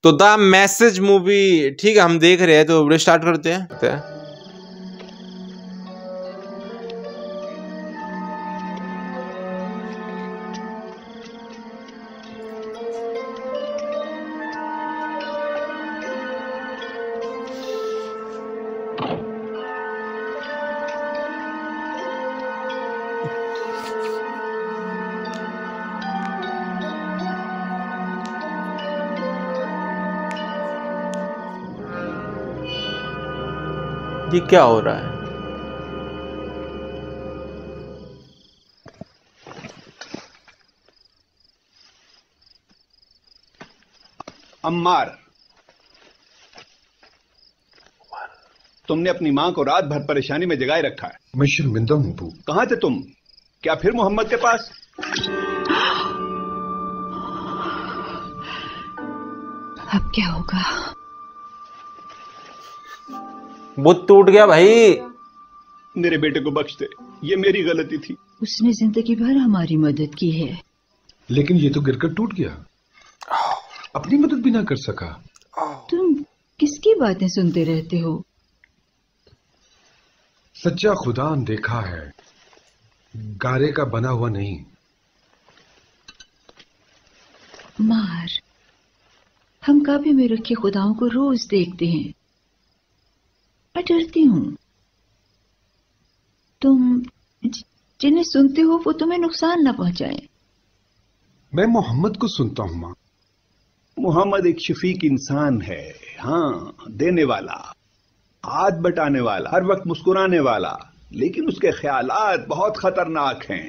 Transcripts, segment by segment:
तो the message movie ठीक है, हम देख रहे हैं, तो वीडियो स्टार्ट करते हैं। ये क्या हो रहा है? अम्मार, तुमने अपनी मां को रात भर परेशानी में जगाए रखा है। मैं शर्मिंदा हूं अबू। कहां थे तुम? क्या फिर मोहम्मद के पास? अब क्या होगा? बुत टूट गया भाई। मेरे बेटे को बख्श दे, ये मेरी गलती थी। उसने जिंदगी भर हमारी मदद की है। लेकिन ये तो गिरकर टूट गया, अपनी मदद भी ना कर सका। तुम किसकी बातें सुनते रहते हो? सच्चा खुदा देखा है, गारे का बना हुआ नहीं। मार, हम काबे में रखे खुदाओं को रोज देखते हैं। मैं डरती हूं तुम जिन्हें सुनते हो वो तुम्हें नुकसान ना पहुंचाए। मैं मोहम्मद को सुनता हूं मां। मोहम्मद एक शफीक इंसान है, हाँ, देने वाला, हाथ बटाने वाला, हर वक्त मुस्कुराने वाला, लेकिन उसके ख्यालात बहुत खतरनाक हैं।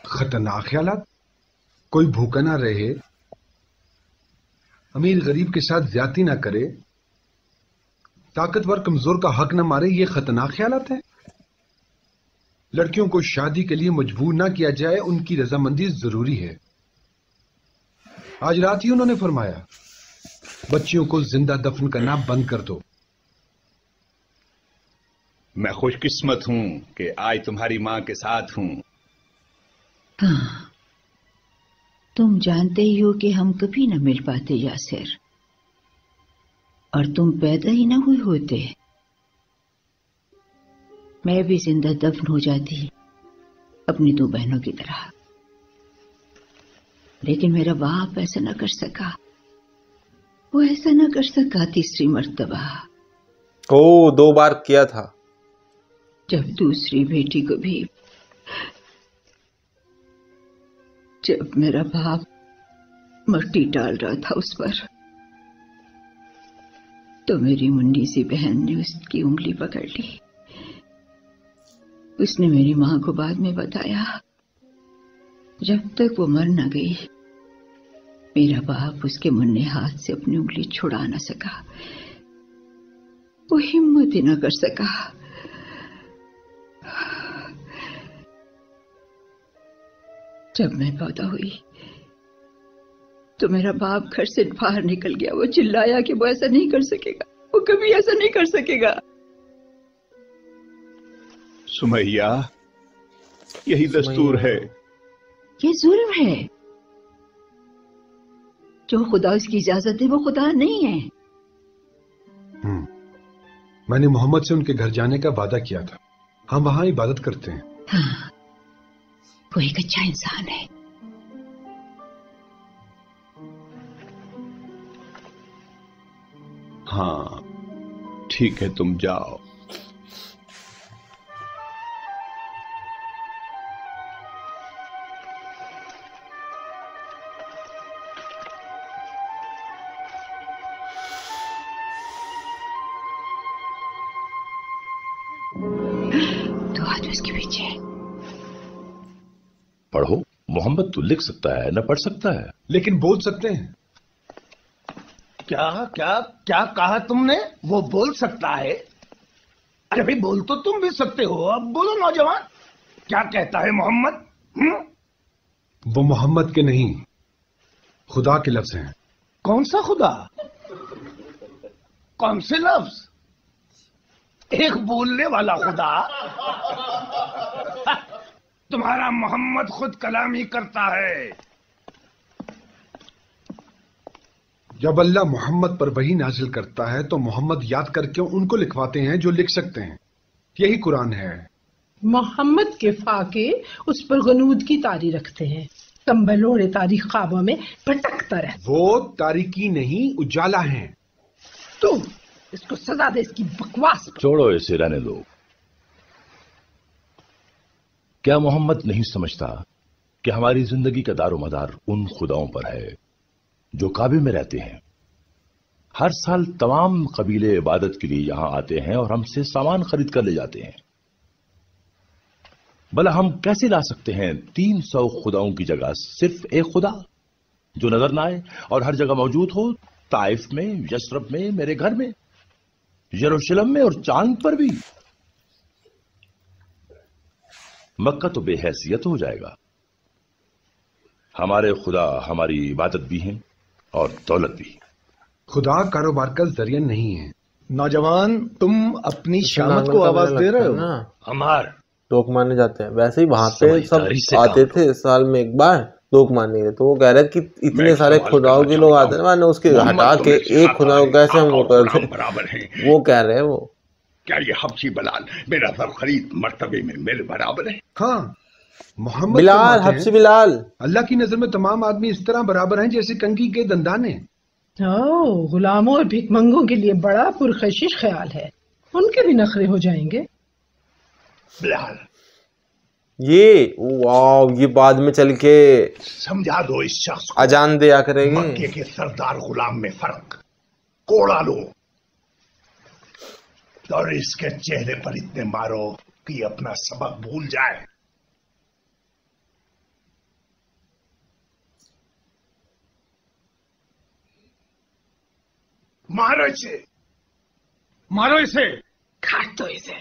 खतरनाक ख्यालात? कोई भूखा ना रहे, अमीर गरीब के साथ ज्यादती ना करे, ताकतवर कमजोर का हक न मारे, ये खतरनाक ख्यालात है। लड़कियों को शादी के लिए मजबूर ना किया जाए, उनकी रजामंदी जरूरी है। आज रात ही उन्होंने फरमाया, बच्चियों को जिंदा दफन करना बंद कर दो। मैं खुशकिस्मत हूं कि आज तुम्हारी मां के साथ हूं। हाँ, तुम जानते ही हो कि हम कभी न मिल पाते यासिर, और तुम पैदा ही न हुए होते, मैं भी जिंदा दफन हो जाती अपनी दो बहनों की तरह। लेकिन मेरा बाप ऐसा न कर सका, वो ऐसा न कर सका तीसरी मर्तबा। ओ, 2 बार किया था। जब दूसरी बेटी को भी, जब मेरा बाप मट्टी डाल रहा था उस पर, तो मेरी मुन्नी सी बहन ने उसकी उंगली पकड़ ली। उसने मेरी मां को बाद में बताया, जब तक वो मर न गई, मेरा बाप उसके मुन्ने हाथ से अपनी उंगली छुड़ा न सका। वो हिम्मत ही न कर सका। जब मैं पैदा हुई तो मेरा बाप घर से बाहर निकल गया। वो चिल्लाया कि वो ऐसा नहीं कर सकेगा, वो कभी ऐसा नहीं कर सकेगा। सुमैया, यही दस्तूर है। ये जुल्म है। जो खुदा उसकी इजाजत दे वो खुदा नहीं है। मैंने मोहम्मद से उनके घर जाने का वादा किया था, हम वहां इबादत करते हैं। हाँ, वो एक अच्छा इंसान है। हाँ ठीक है, तुम जाओ। तो आज उसके पीछे पढ़ो। मोहम्मद तो लिख सकता है, न पढ़ सकता है, लेकिन बोल सकते हैं। क्या क्या क्या कहा तुमने? वो बोल सकता है? अरे भाई, बोल तो तुम भी सकते हो। अब बोलो नौजवान, क्या कहता है मोहम्मद? वो मोहम्मद के नहीं, खुदा के लफ्ज हैं। कौन सा खुदा? कौन से लफ्ज? एक बोलने वाला खुदा? तुम्हारा मोहम्मद खुद कलाम ही करता है। जब अल्लाह मोहम्मद पर वही नाजिल करता है तो मोहम्मद याद करके उनको लिखवाते हैं जो लिख सकते हैं। यही कुरान है। मोहम्मद के फाके उस पर गनूद की तारी रखते हैं, कंबल ओढ़े तारीख ख्वाबों में भटकता रहता। वो तारीकी नहीं, उजाला है। तू इसको सजा दे, इसकी बकवास। छोड़ो इसे, रहने दो। क्या मोहम्मद नहीं समझता कि हमारी जिंदगी का दारोमदार उन खुदाओं पर है जो काबे में रहते हैं? हर साल तमाम कबीले इबादत के लिए यहां आते हैं और हमसे सामान खरीद कर ले जाते हैं। भला हम कैसे ला सकते हैं 300 खुदाओं की जगह सिर्फ एक खुदा जो नजर ना आए और हर जगह मौजूद हो? ताइफ में, यशरब में, मेरे घर में, यरूशलेम में और चांद पर भी। मक्का तो बेहैसियत हो जाएगा। हमारे खुदा हमारी इबादत भी हैं और दौलत भी। खुदा कारोबार का जरिया नहीं है। नौजवान, तुम अपनी शामत को आवाज दे रहे हो ना, हमार। लोग मारने जाते हैं। वैसे ही वहां पे सब समझदारी से आते काम थे साल में एक बार लोग मारने गए, तो वो कह रहे थे कि इतने सारे खुदाओं के लोग आते हैं, माने उसके हटा के एक खुदा को कैसे हम वो करते? बराबर है। वो कह रहे हैं वो। क्या ये हबशी बलाल मेरा सब खरीद मर्तबे में मेरे बराबर है? हाँ, मोहम्मद बिलाल, फरमाते हैं, हबशी बिलाल, अल्लाह की नजर में तमाम आदमी इस तरह बराबर हैं जैसे कंघी के दंदाने। गुलामों और भिखमंगों के लिए बड़ा पुरखशिश ख्याल है, उनके भी नखरे हो जाएंगे। बिलाल, ये वाह, ये बाद में चल के समझा दो इस शख्स को। अजान दिया करेगी। मक्के के सरदार गुलाम में फर्क कोड़ा लो और इसके चेहरे पर इतने मारो कि अपना सबक भूल जाए। मारो इसे, मारो इसे। काट दो इसे।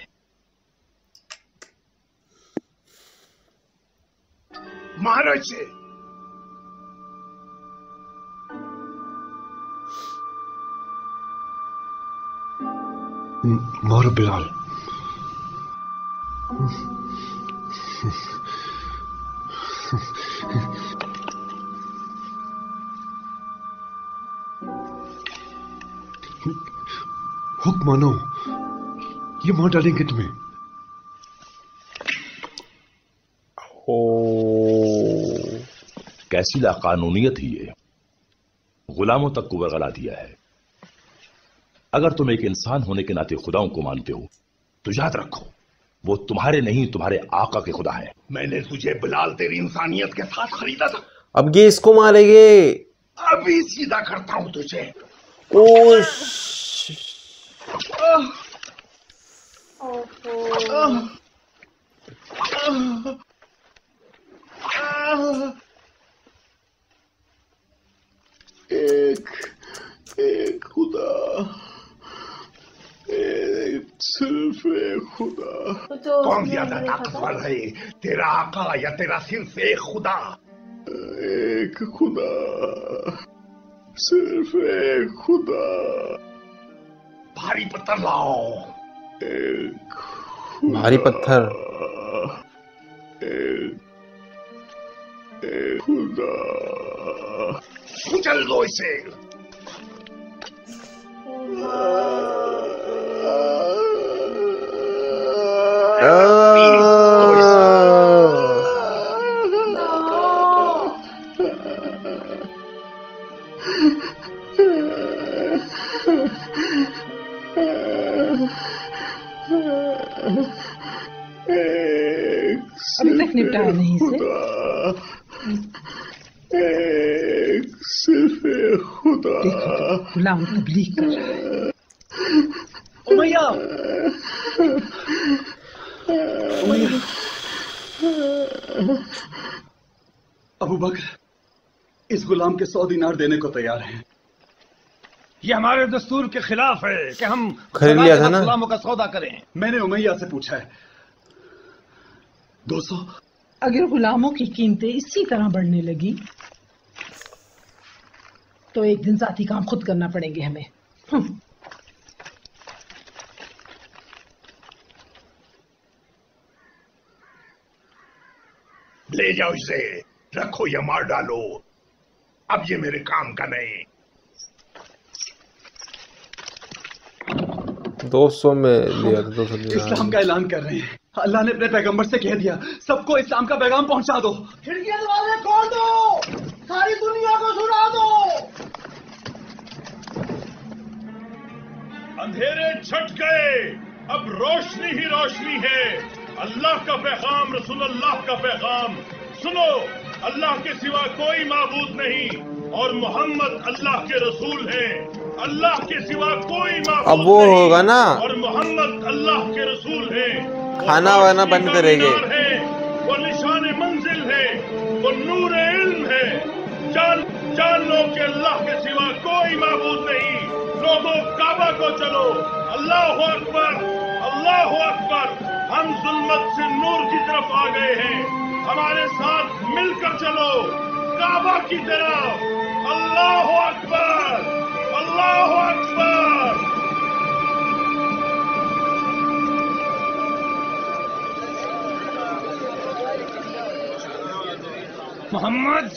मारो इसे। मारो बिलाल। हुक्म मानो, ये मार डालेंगे तुम्हें। ओ, कैसी लाकानूनियत ही ये, गुलामों तक को बरगला दिया है। अगर तुम एक इंसान होने के नाते खुदाओं को मानते हो तो याद रखो वो तुम्हारे नहीं, तुम्हारे आका के खुदा हैं। मैंने तुझे बिलाल तेरी इंसानियत के साथ खरीदा था। अब ये इसको मारेंगे। अभी सीधा करता हूं तुझे। एक खुदा, सिर्फ एक खुदा। कौन ज्यादा ताकतवर है, तेरा आका या तेरा सिर्फ एक खुदा? एक खुदा, सिर्फ एक खुदा। भारी पत्थर लाओ। एक भारी पत्थर। एक खुदा। कुचल दो इसे। अभी तक निपटाया नहीं इसे। सिर्फ एक खुदा। देखो गुलाम तबलीग कर रहा है। उमैया, अबू बकर इस गुलाम के 100 दिनार देने को तैयार हैं। ये हमारे दस्तूर के खिलाफ है कि हम खरीद लिया था ना। गुलामों का सौदा करें। मैंने उमैया से पूछा है 200। अगर गुलामों की कीमतें इसी तरह बढ़ने लगी तो एक दिन जाती काम खुद करना पड़ेंगे हमें। ले जाओ इसे, रखो या मार डालो। अब ये मेरे काम का नहीं। 200 में लिया था, 200 इस्लाम का ऐलान कर रहे हैं। अल्लाह ने अपने पैगंबर से कह दिया, सबको इस्लाम का पैगाम पहुंचा दो। खिड़कियां दरवाजे खोल दो, सारी दुनिया को सुना दो। अंधेरे छट गए, अब रोशनी ही रोशनी है। अल्लाह का पैगाम, रसूलुल्लाह का पैगाम सुनो। अल्लाह के सिवा कोई माबूद नहीं और मोहम्मद अल्लाह के रसूल हैं। अल्लाह के सिवा कोई माबूद अब वो नहीं होगा ना, और मोहम्मद अल्लाह के रसूल हैं। खाना वाना बंद करेंगे। वो निशान मंजिल है, वो नूर इल्म है। जान लो कि अल्लाह के सिवा कोई माबूद नहीं। लोगों काबा को चलो। अल्लाह अकबर, अल्लाह अकबर। हम जुल्मत से नूर की तरफ आ गए हैं। हमारे साथ मिलकर चलो काबा की तरफ। अल्लाह अकबर, अल्लाह अकबर। मोहम्मद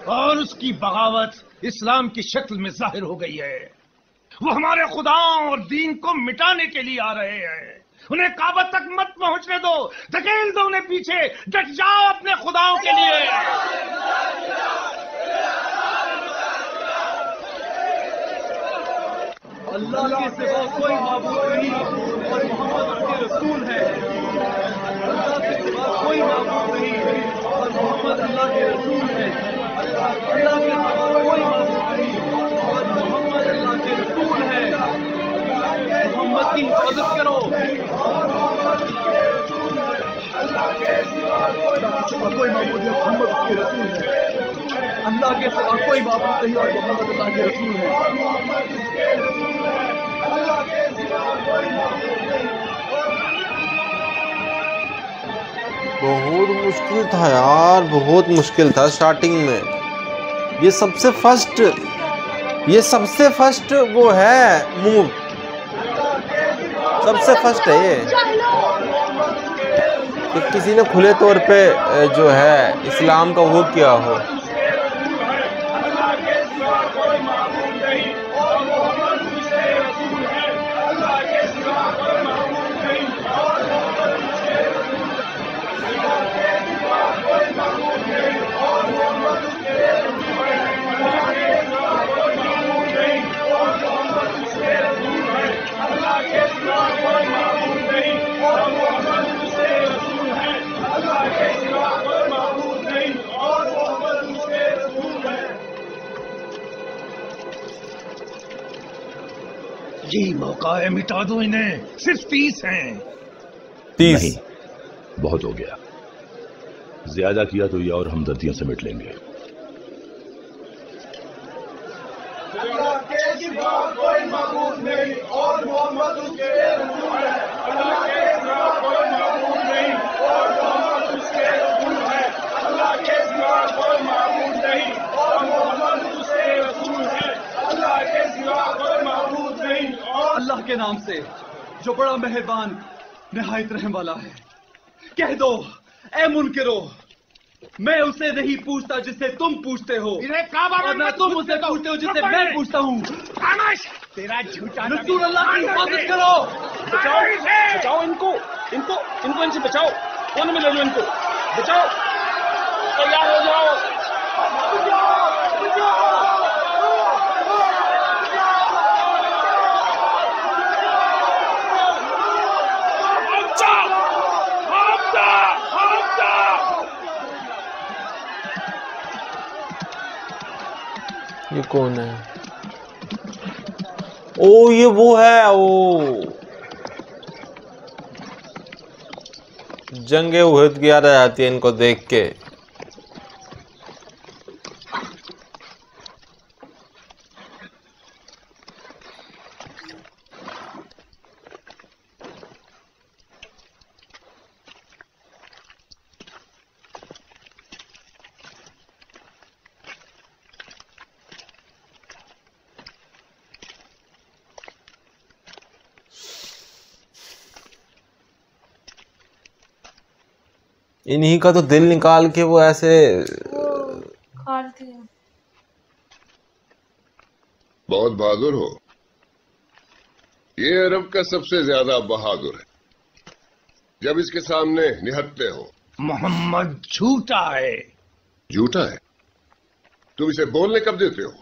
और उसकी बगावत इस्लाम की शक्ल में जाहिर हो गई है। वो हमारे खुदाओं और दीन को मिटाने के लिए आ रहे हैं। उन्हें काबा तक मत पहुंचने दो, धकेल दो उन्हें पीछे। डट जाओ अपने खुदाओं के लिए। अल्लाह के सिवा कोई माबूद नहीं और मोहम्मद उसके रसूल है। अल्लाह के सिवा कोई माबूद नहीं और मोहम्मद अल्लाह के रसूल है। अल्लाह के सिवा कोई माबूद नहीं और मोहम्मद अल्लाह के रसूल है। मोहम्मद की हिफाजत करो। कोई माबूद नहीं, मोहम्मद उसके रसूल है। अल्लाह के सिवा कोई माबूद नहीं और मोहम्मद अल्लाह के रसूल है। बहुत मुश्किल था यार, बहुत मुश्किल था स्टार्टिंग में। ये सबसे फर्स्ट वो है मूव, सबसे फर्स्ट है ये कि किसी ने खुले तौर पे जो है इस्लाम का वो किया हो। यही मौका है, मिटा दो इन्हें। सिर्फ 30 हैं। 30 नहीं, बहुत हो गया। ज्यादा किया तो ये और हमदर्दियां समेट लेंगे। कोई माबूद नहीं और मोहम्मद उसके रसूल है। अल्लाह के सिवा कोई माबूद नहीं और मोहम्मद उसके रसूल है। अल्लाह के सिवा कोई माबूद नहीं और मोहम्मद उसके रसूल है। अल्लाह के सिवा कोई माबूद नहीं। अल्लाह के नाम से जो बड़ा मेहरबान निहायत रहम वाला है, कह दो ए मुनकिरो, मैं उसे नहीं पूछता जिससे तुम पूछते हो, और ना तुम उसे पूछते हो जिससे मैं पूछता हूँ। तेरा झूठा रसूल अल्लाह की हिफाजत करो। बचाओ इनको, इनसे बचाओ। कौन में ले लो इनको, बचाओ। तैयार हो जाओ। ये कौन है? ओ ये वो है, ओ जंगे उहद की याद आ जाती है इनको देख के। इन्हीं का तो दिल निकाल के वो ऐसे बहुत बहादुर हो। ये अरब का सबसे ज्यादा बहादुर है, जब इसके सामने निहत्ते हो। मोहम्मद झूठा है। झूठा है? तुम इसे बोलने कब देते हो?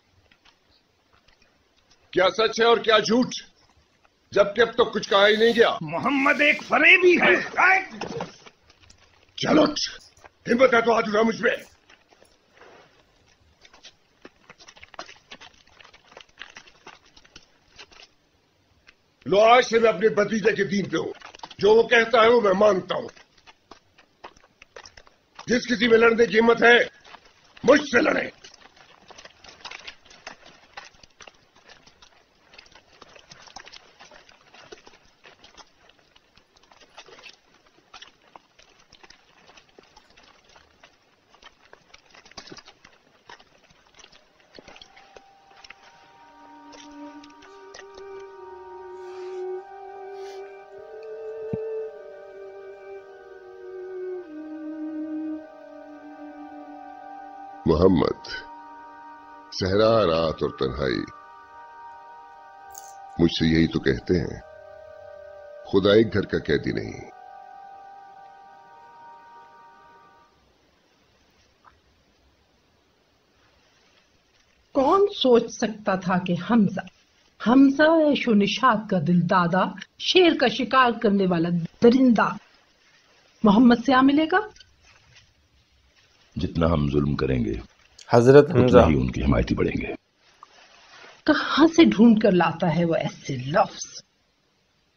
क्या सच है और क्या झूठ, जबकि अब तो कुछ कहा ही नहीं गया। मोहम्मद एक फरेबी है। चलो, हिम्मत है तो हाथ उठा मुझ पे। लो, आज से मैं अपने भतीजे के दीन पे हूं। जो वो कहता है वो मैं मानता हूं। जिस किसी में लड़ने की हिम्मत है, मुझसे लड़े। मोहम्मद, सहरा, रात और तन्हाई, मुझसे यही तो कहते हैं। खुदा एक घर का कैदी नहीं। कौन सोच सकता था कि हमजा ऐशो निशात का दिल दादा, शेर का शिकार करने वाला दरिंदा मोहम्मद से आ मिलेगा। जितना हम जुल्म करेंगे हजरत हमजा ही उनकी हिमायती बढ़ेंगे। कहां से ढूंढ कर लाता है वो ऐसे लफ्ज?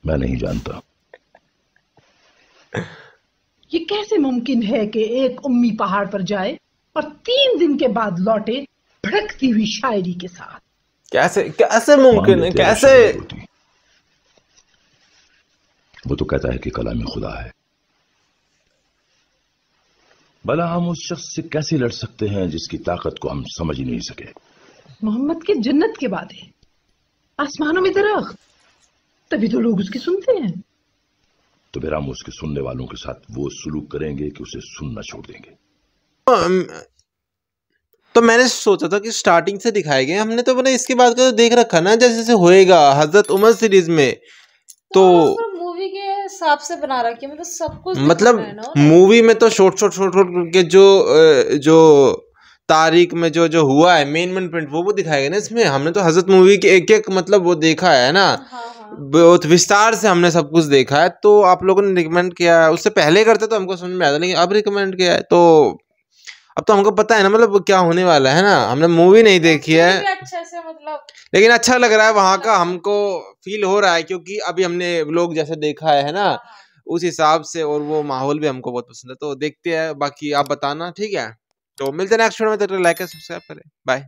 मैं नहीं जानता। ये कैसे मुमकिन है कि एक उम्मी पहाड़ पर जाए और 3 दिन के बाद लौटे भड़कती हुई शायरी के साथ? कैसे मुमकिन है? कैसे? वो तो कहता है कि कलाम खुदा है। भला हम उस शख्स से कैसे लड़ सकते हैं जिसकी ताकत को हम समझ ही नहीं सके? मोहम्मद के जन्नत के वादे, आसमानों में दरख्त, तभी तो लोग उसकी सुनते हैं। तो फिर हम उसके सुनने वालों के साथ वो सलूक करेंगे कि उसे सुनना छोड़ देंगे। तो मैंने सोचा था कि स्टार्टिंग से दिखाए गए, हमने तो मैंने इसके बाद का तो देख रखा ना जैसे जैसे होएगा हजरत उमर सीरीज में। तो मूवी के हिसाब से बना रखी है, मतलब सब कुछ मतलब मूवी में तो शॉर्ट के जो तारीख में जो हुआ है मेन पॉइंट वो दिखाएगा ना इसमें। हमने तो हजरत मूवी के एक मतलब वो देखा है ना। बहुत विस्तार से हमने सब कुछ देखा है। तो आप लोगों ने रिकमेंड किया है, उससे पहले करते तो हमको समझ में आता, लेकिन अब रिकमेंड किया है तो अब तो हमको पता है ना मतलब क्या होने वाला है ना। हमने मूवी नहीं देखी है अच्छे से, मतलब लेकिन अच्छा लग रहा है वहां का, हमको फील हो रहा है क्योंकि अभी हमने व्लॉग जैसे देखा है ना उस हिसाब से, और वो माहौल भी हमको बहुत पसंद है। तो देखते हैं, बाकी आप बताना, ठीक है? तो मिलते हैं नेक्स्ट वीडियो में। तब तक लाइक सब्सक्राइब करें, बाय।